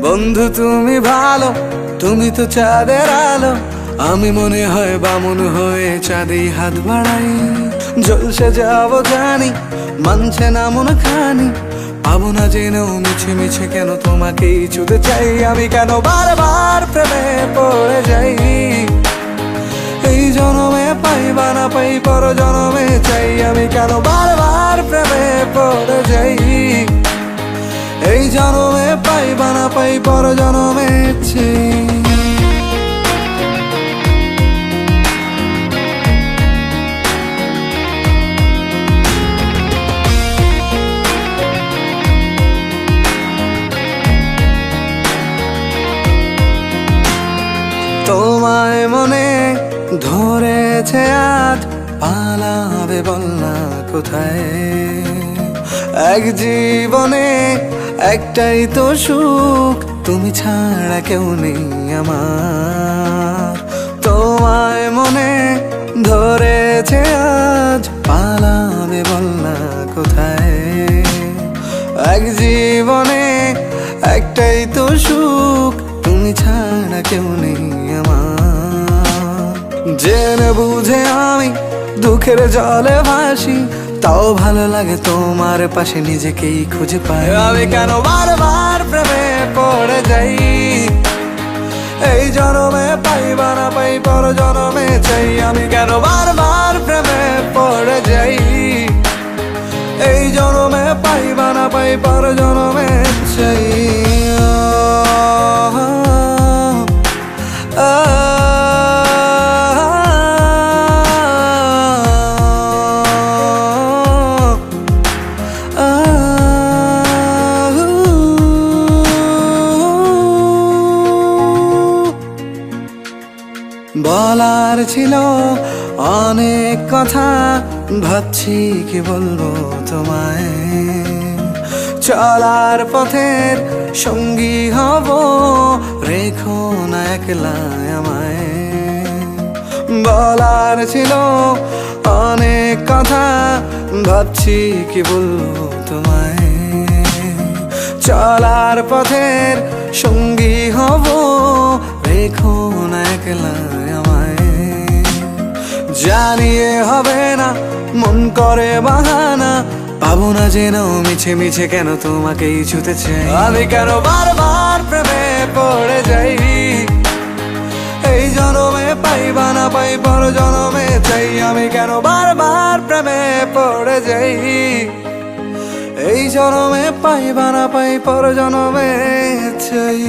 বন্ধু তুমি ভালো, তুমি তো চাঁদের আলো। আমি মনে হয় বামন হয়ে চাঁদেই হাত বাড়াই। জলসে যাবো জানি, মানছে না মন খানি। পাবো না জেনেও মিছে মিছে কেন তোমাকেই ছুতে চাই। আমি কেন বারবার প্রেমে পড়ে যাই। এই জনমে পাই বা না পাই, পর জনমে চাই। আমি কেন বারবার প্রেমে পড়ে যাই। এই জনমে পাই বা না পাই, পর জনমে চাই। তোমায় মনে ধরেছে আজ, পালাবে বল না কোথায়। এক জীবনে একটাই তো সুখ, তুমি ছাড়া কেউ নেই আমার। তোমায় মনে ধরেছে আজ, পালাবে বল না কোথায়। এক জীবনে একটাই তো সুখ, তুমি ছাড়া কেউ নেই আমার। জেনে বুঝে আমি দুঃখের জলে ভাসি, তাও ভালো লাগে তোমার পাশে নিজেকেই খুঁজে পাই। আমি কেন বারবার প্রেমে পড়ে যাই। এই জনমে পাই বা না পাই, পর জনমে চাই। আমি কেন বারবার প্রেমে পড়ে যাই। এই জনমে পাই বা না পাই, পর জনমে চাই। বলার ছিল অনেক কথা, ভাবছি কি বলবো তোমায়। চলার পথের সঙ্গী হব, রেখো না একলা আমায়। বলার ছিল অনেক কথা, ভাবছি কি বলবো তোমায়। চলার পথের সঙ্গী হব, রেখো না একলা আমায়। জানিয়ে হবে না, মন করে বাহানা। পাবো না জেনেও মিছে মিছে কেন তোমাকেই ছুতে চাই। আমি কেন বারবার প্রেমে পড়ে যাই। এই জনমে পাই বা না পাই, পর জনমে চাই। আমি কেন বারবার প্রেমে পড়ে যাই। এই জনমে পাই বা না পাই, পর জনমে চাই।